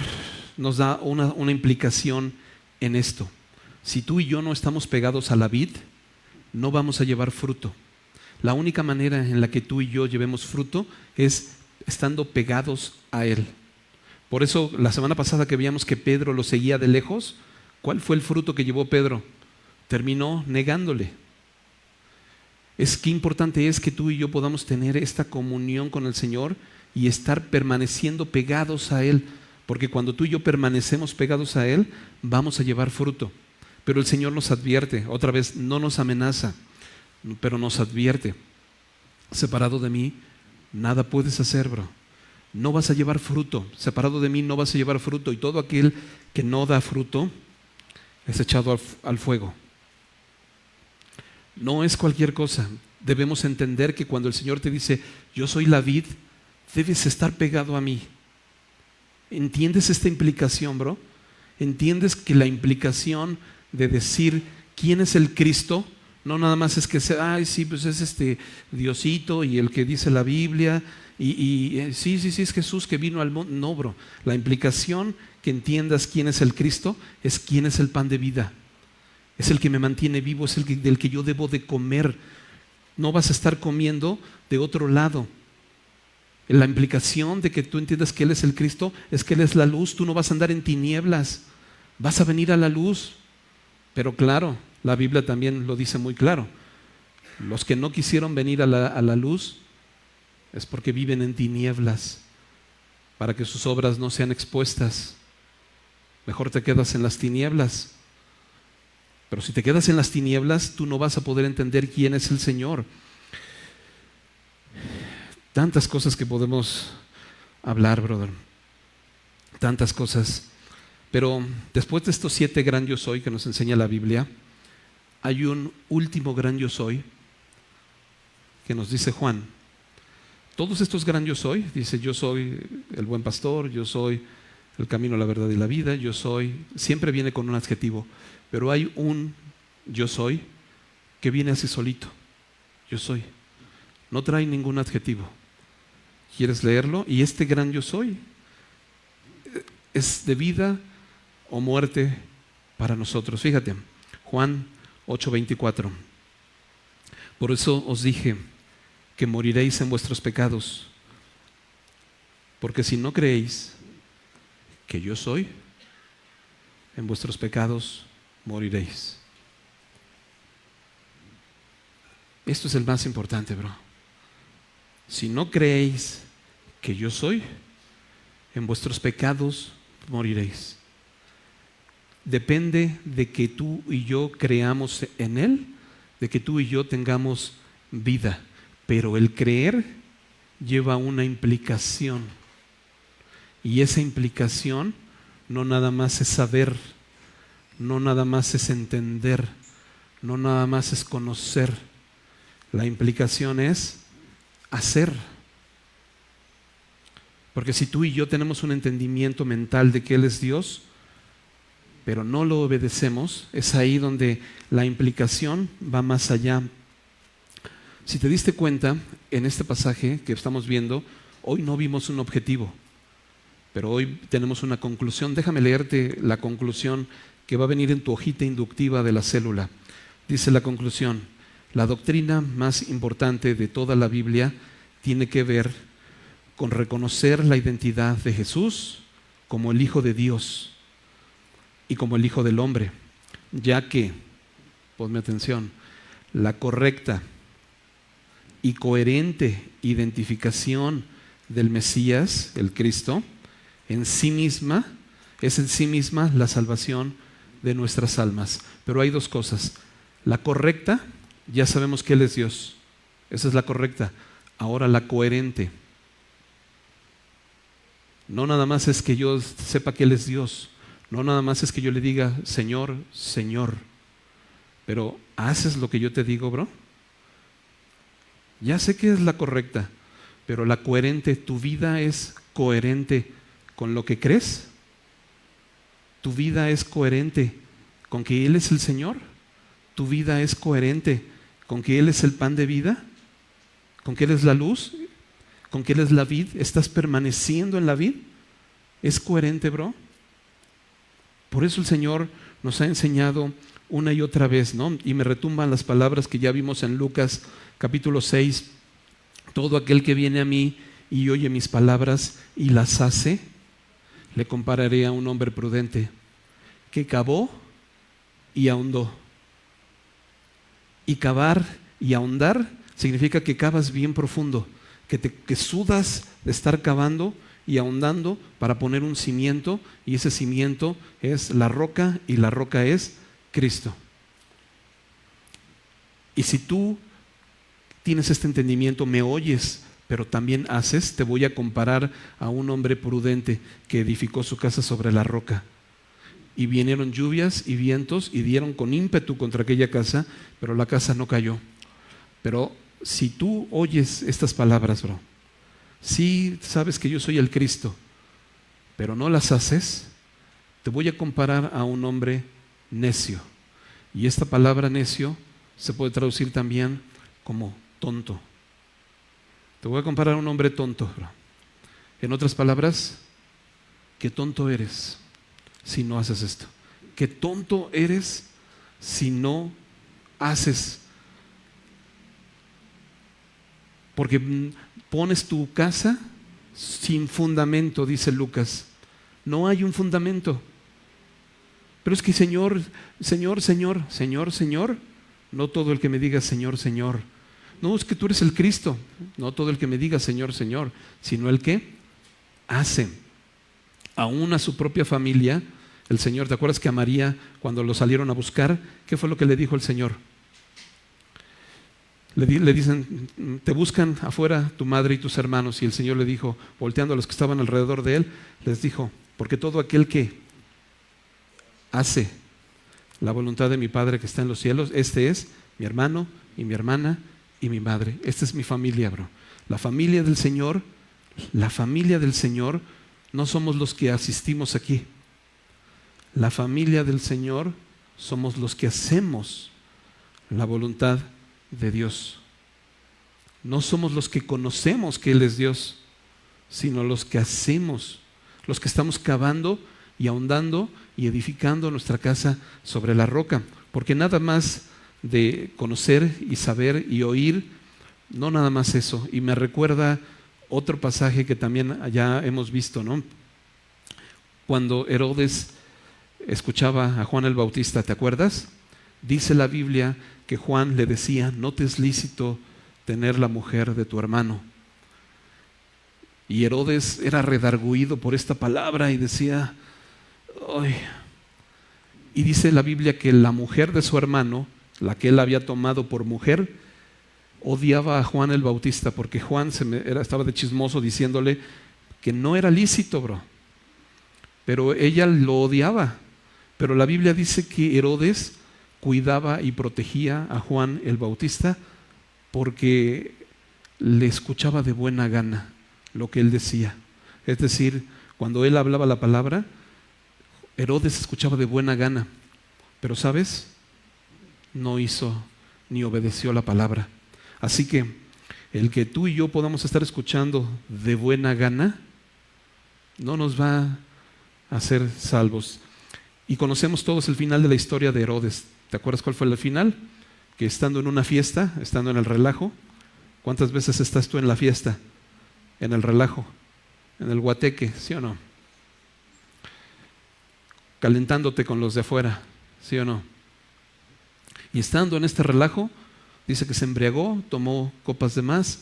nos da una implicación en esto. Si tú y yo no estamos pegados a la vid, no vamos a llevar fruto. La única manera en la que tú y yo llevemos fruto es estando pegados a Él. Por eso la semana pasada que veíamos que Pedro lo seguía de lejos, ¿cuál fue el fruto que llevó Pedro? Terminó negándole. Qué importante es que tú y yo podamos tener esta comunión con el Señor y estar permaneciendo pegados a Él, porque cuando tú y yo permanecemos pegados a Él, vamos a llevar fruto. Pero el Señor nos advierte, otra vez, no nos amenaza, pero nos advierte: separado de mí, nada puedes hacer, bro. No vas a llevar fruto, separado de mí no vas a llevar fruto, y todo aquel que no da fruto es echado al fuego. No es cualquier cosa. Debemos entender que cuando el Señor te dice, yo soy la vid, debes estar pegado a mí. ¿Entiendes esta implicación, bro? ¿Entiendes que la implicación de decir quién es el Cristo no nada más es que sea, ay, sí, pues es este Diosito y el que dice la Biblia sí, es Jesús que vino al mundo? No, bro. La implicación que entiendas quién es el Cristo es quién es el pan de vida. Es el que me mantiene vivo, es del que yo debo de comer. No vas a estar comiendo de otro lado. La implicación de que tú entiendas que Él es el Cristo es que Él es la luz. Tú no vas a andar en tinieblas, vas a venir a la luz. Pero claro, la Biblia también lo dice muy claro. Los que no quisieron venir a la luz es porque viven en tinieblas, para que sus obras no sean expuestas. Mejor te quedas en las tinieblas. Pero si te quedas en las tinieblas, tú no vas a poder entender quién es el Señor. Tantas cosas que podemos hablar, brother. Tantas cosas. Pero después de estos 7 gran yo soy que nos enseña la Biblia, hay un último gran yo soy que nos dice Juan. Todos estos gran yo soy, dice, yo soy el buen pastor, yo soy el camino, la verdad y la vida, yo soy, siempre viene con un adjetivo. Pero hay un yo soy que viene así solito. Yo soy. No trae ningún adjetivo. ¿Quieres leerlo? Y este gran yo soy es de vida o muerte para nosotros. Fíjate, Juan 8:24. Por eso os dije que moriréis en vuestros pecados, porque si no creéis que yo soy, en vuestros pecados moriréis. Esto es el más importante, bro. Si no creéis que yo soy, en vuestros pecados moriréis. Depende de que tú y yo creamos en Él, de que tú y yo tengamos vida. Pero el creer lleva una implicación. Y esa implicación no nada más es saber, no nada más es entender, no nada más es conocer. La implicación es hacer. Porque si tú y yo tenemos un entendimiento mental de que Él es Dios, pero no lo obedecemos, es ahí donde la implicación va más allá. Si te diste cuenta, en este pasaje que estamos viendo, hoy no vimos un objetivo, pero hoy tenemos una conclusión. Déjame leerte la conclusión que va a venir en tu hojita inductiva de la célula. Dice la conclusión: la doctrina más importante de toda la Biblia tiene que ver con reconocer la identidad de Jesús como el Hijo de Dios y como el Hijo del Hombre, ya que, ponme atención, la correcta y coherente identificación del Mesías, el Cristo, en sí misma, es en sí misma la salvación de nuestras almas. Pero hay dos cosas. La correcta, ya sabemos que Él es Dios. Esa es la correcta. Ahora la coherente. No nada más es que yo sepa que Él es Dios. No nada más es que yo le diga, Señor, Señor. Pero ¿haces lo que yo te digo, bro? Ya sé que es la correcta, pero la coherente, ¿tu vida es coherente con lo que crees? ¿Tu vida es coherente con que Él es el Señor? ¿Tu vida es coherente con que Él es el pan de vida? ¿Con que Él es la luz? ¿Con que Él es la vid? ¿Estás permaneciendo en la vid? ¿Es coherente, bro? Por eso el Señor nos ha enseñado una y otra vez, ¿no? Y me retumban las palabras que ya vimos en Lucas capítulo 6. Todo aquel que viene a mí y oye mis palabras y las hace, le compararé a un hombre prudente que cavó y ahondó. Y cavar y ahondar significa que cavas bien profundo, que sudas de estar cavando y ahondando para poner un cimiento, y ese cimiento es la roca, y la roca es Cristo. Y si tú tienes este entendimiento, me oyes, pero también haces, te voy a comparar a un hombre prudente que edificó su casa sobre la roca. Y vinieron lluvias y vientos y dieron con ímpetu contra aquella casa, pero la casa no cayó. Pero si tú oyes estas palabras, bro, sí sabes que yo soy el Cristo, pero no las haces, te voy a comparar a un hombre necio. Y esta palabra necio se puede traducir también como tonto. Te voy a comparar a un hombre tonto, bro. En otras palabras, qué tonto eres si no haces esto. Qué tonto eres si no haces. Porque pones tu casa sin fundamento, dice Lucas. No hay un fundamento. Pero es que Señor, Señor, Señor, Señor, Señor, no todo el que me diga Señor, Señor. No, es que tú eres el Cristo. No todo el que me diga Señor, Señor, sino el que hace. Aún a su propia familia, el Señor, ¿te acuerdas que a María, cuando lo salieron a buscar, qué fue lo que le dijo el Señor? Le dicen, te buscan afuera tu madre y tus hermanos. Y el Señor le dijo, volteando a los que estaban alrededor de Él, les dijo, porque todo aquel que hace la voluntad de mi Padre que está en los cielos, este es mi hermano y mi hermana y mi madre. Esta es mi familia, bro. La familia del Señor no somos los que asistimos aquí. La familia del Señor somos los que hacemos la voluntad de Dios. No somos los que conocemos que Él es Dios, sino los que hacemos, los que estamos cavando y ahondando y edificando nuestra casa sobre la roca. Porque nada más de conocer y saber y oír, no nada más eso. Y me recuerda otro pasaje que también ya hemos visto, ¿no? Cuando Herodes escuchaba a Juan el Bautista, ¿te acuerdas? Dice la Biblia que Juan le decía, no te es lícito tener la mujer de tu hermano. Y Herodes era redarguido por esta palabra y decía, ¡ay! Y dice la Biblia que la mujer de su hermano, la que él había tomado por mujer, odiaba a Juan el Bautista porque Juan estaba de chismoso diciéndole que no era lícito, bro. Pero ella lo odiaba. Pero la Biblia dice que Herodes cuidaba y protegía a Juan el Bautista porque le escuchaba de buena gana lo que él decía. Es decir, cuando él hablaba la palabra, Herodes escuchaba de buena gana. Pero ¿sabes? No hizo ni obedeció la palabra. Así que el que tú y yo podamos estar escuchando de buena gana no nos va a hacer salvos. Y conocemos todos el final de la historia de Herodes. ¿Te acuerdas cuál fue el final? Que estando en una fiesta, estando en el relajo, ¿cuántas veces estás tú en la fiesta? En el relajo, en el guateque, ¿sí o no? Calentándote con los de afuera, ¿sí o no? Y estando en este relajo, dice que se embriagó, tomó copas de más,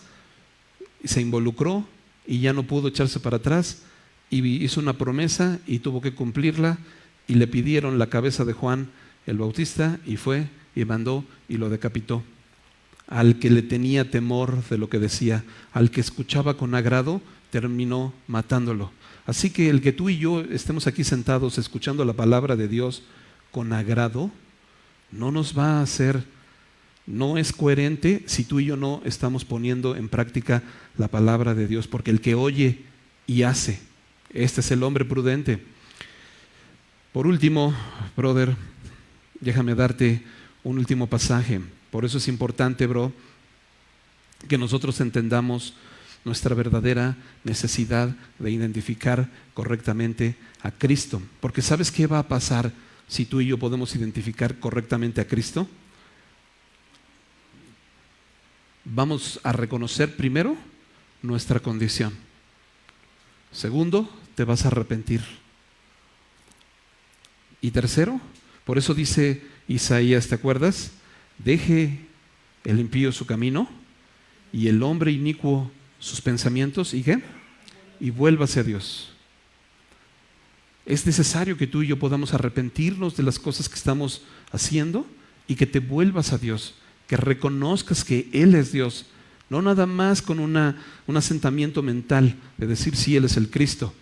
y se involucró y ya no pudo echarse para atrás y hizo una promesa y tuvo que cumplirla, y le pidieron la cabeza de Juan el Bautista, y fue y mandó y lo decapitó. Al que le tenía temor de lo que decía, al que escuchaba con agrado, terminó matándolo. Así que el que tú y yo estemos aquí sentados escuchando la palabra de Dios con agrado, no nos va a hacer, no es coherente si tú y yo no estamos poniendo en práctica la palabra de Dios, porque el que oye y hace, este es el hombre prudente. Por último, brother, déjame darte un último pasaje. Por eso es importante, bro, que nosotros entendamos nuestra verdadera necesidad de identificar correctamente a Cristo. Porque ¿sabes qué va a pasar si tú y yo podemos identificar correctamente a Cristo? Vamos a reconocer primero nuestra condición. Segundo, te vas a arrepentir. Y tercero, por eso dice Isaías, ¿te acuerdas? Deje el impío su camino y el hombre inicuo sus pensamientos, ¿y qué? Y vuélvase a Dios. Es necesario que tú y yo podamos arrepentirnos de las cosas que estamos haciendo y que te vuelvas a Dios, que reconozcas que Él es Dios, no nada más con un asentamiento mental de decir sí, Él es el Cristo,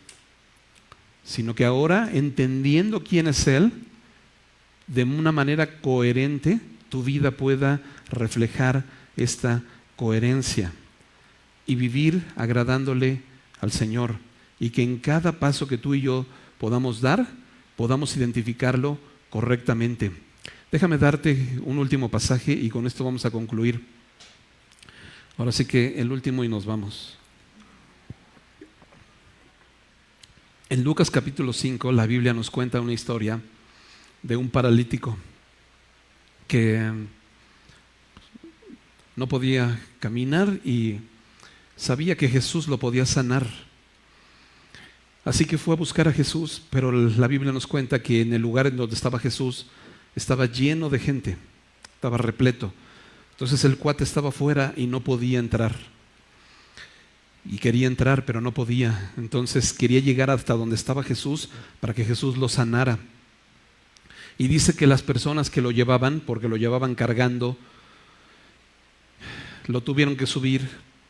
sino que ahora, entendiendo quién es Él, de una manera coherente, tu vida pueda reflejar esta coherencia y vivir agradándole al Señor, y que en cada paso que tú y yo podamos dar, podamos identificarlo correctamente. Déjame darte un último pasaje y con esto vamos a concluir. Ahora sí que el último y nos vamos. En Lucas capítulo 5, la Biblia nos cuenta una historia de un paralítico que no podía caminar y sabía que Jesús lo podía sanar. Así que fue a buscar a Jesús, pero la Biblia nos cuenta que en el lugar en donde estaba Jesús estaba lleno de gente, estaba repleto. Entonces el cuate estaba afuera y no podía entrar. Y quería entrar, pero no podía. Entonces quería llegar hasta donde estaba Jesús para que Jesús lo sanara. Y dice que las personas que lo llevaban, porque lo llevaban cargando, lo tuvieron que subir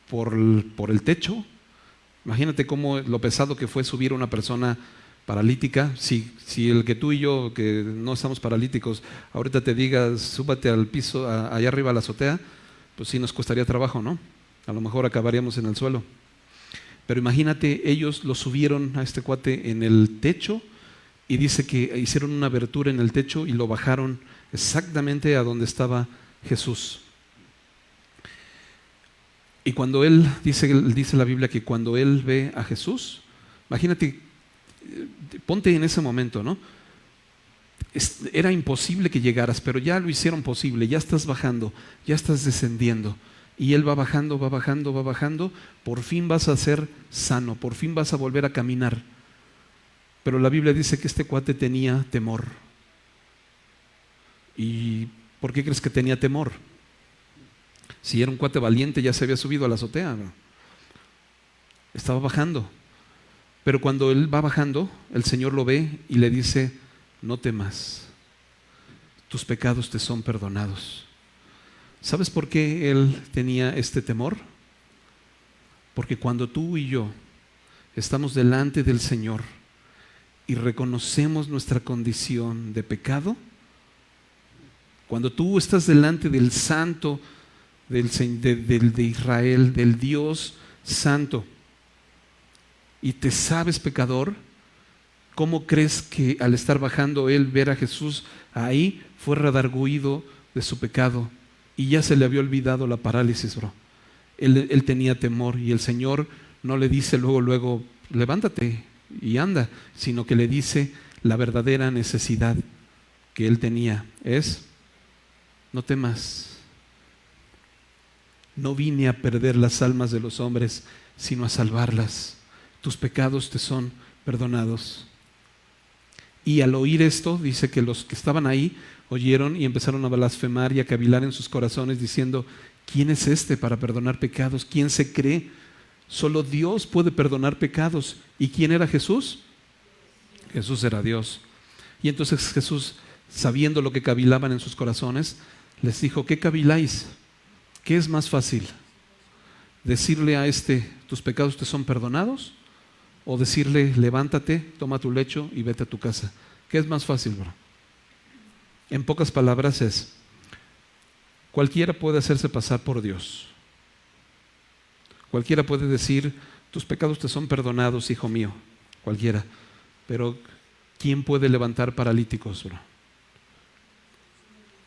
por el techo. Imagínate cómo lo pesado que fue subir a una persona paralítica. Si el que tú y yo, que no estamos paralíticos, ahorita te diga, súbate al piso, allá arriba a la azotea, pues sí nos costaría trabajo, ¿no? A lo mejor acabaríamos en el suelo. Pero imagínate, ellos lo subieron a este cuate en el techo y dice que hicieron una abertura en el techo y lo bajaron exactamente a donde estaba Jesús. Y cuando él, dice la Biblia que cuando él ve a Jesús, imagínate, ponte en ese momento, ¿no? Era imposible que llegaras, pero ya lo hicieron posible, ya estás bajando, ya estás descendiendo. Y él va bajando, va bajando, va bajando, por fin vas a ser sano, por fin vas a volver a caminar. Pero la Biblia dice que este cuate tenía temor. ¿Y por qué crees que tenía temor? Si era un cuate valiente, ya se había subido a la azotea, ¿no? Estaba bajando. Pero cuando él va bajando, el Señor lo ve y le dice, no temas, tus pecados te son perdonados. ¿Sabes por qué él tenía este temor? Porque cuando tú y yo estamos delante del Señor y reconocemos nuestra condición de pecado, cuando tú estás delante del Santo de Israel, del Dios Santo, y te sabes pecador, ¿cómo crees que al estar bajando él, ver a Jesús ahí, fue redarguido de su pecado y ya se le había olvidado la parálisis, bro? Él tenía temor y el Señor no le dice luego, levántate y anda, sino que le dice la verdadera necesidad que él tenía es, no temas, no vine a perder las almas de los hombres, sino a salvarlas. Tus pecados te son perdonados. Y al oír esto, dice que los que estaban ahí oyeron y empezaron a blasfemar y a cavilar en sus corazones diciendo, ¿quién es este para perdonar pecados? ¿Quién se cree Solo Dios puede perdonar pecados. ¿Y quién era Jesús? Jesús era Dios. Y entonces Jesús, sabiendo lo que cavilaban en sus corazones, les dijo: ¿qué caviláis? ¿Qué es más fácil? ¿Decirle a tus pecados te son perdonados? ¿O decirle: levántate, toma tu lecho y vete a tu casa? ¿Qué es más fácil, bro? En pocas palabras es: cualquiera puede hacerse pasar por Dios. Cualquiera puede decir: tus pecados te son perdonados, hijo mío. Cualquiera. Pero ¿quién puede levantar paralíticos, bro?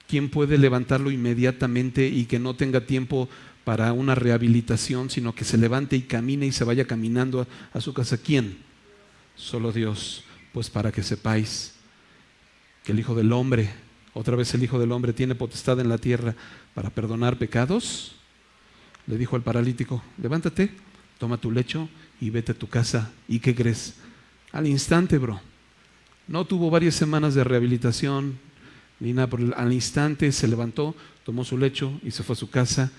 ¿Quién puede levantarlo inmediatamente y que no tenga tiempo para una rehabilitación, sino que se levante y camine y se vaya caminando a su casa? ¿Quién? Solo Dios. Pues para que sepáis que el Hijo del Hombre, otra vez el Hijo del Hombre, tiene potestad en la tierra para perdonar pecados, le dijo al paralítico: levántate, toma tu lecho y vete a tu casa. ¿Y qué crees? Al instante, bro. No tuvo varias semanas de rehabilitación ni nada, al instante se levantó, tomó su lecho y se fue a su casa,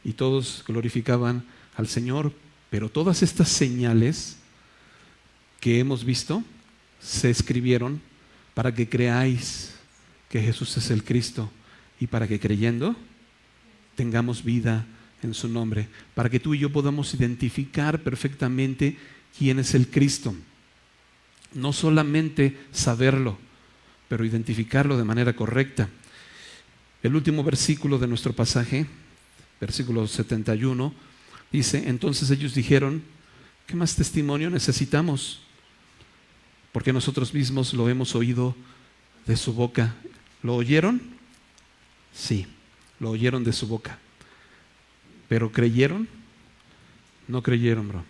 y todos glorificaban al Señor. Pero todas estas señales que hemos visto se escribieron para que creáis que Jesús es el Cristo, y para que creyendo tengamos vida en su nombre, para que tú y yo podamos identificar perfectamente quién es el Cristo. No solamente saberlo, pero identificarlo de manera correcta. El último versículo de nuestro pasaje, versículo 71, dice: entonces ellos dijeron: ¿qué más testimonio necesitamos? Porque nosotros mismos lo hemos oído de su boca. ¿Lo oyeron? Sí, lo oyeron de su boca. ¿Pero creyeron? No creyeron, bro.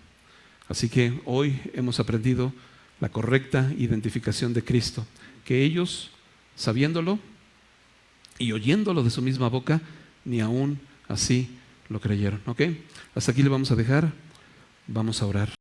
Así que hoy hemos aprendido la correcta identificación de Cristo, que ellos, sabiéndolo y oyéndolo de su misma boca, ni aún así lo creyeron. ¿Ok? Hasta aquí le vamos a dejar. Vamos a orar.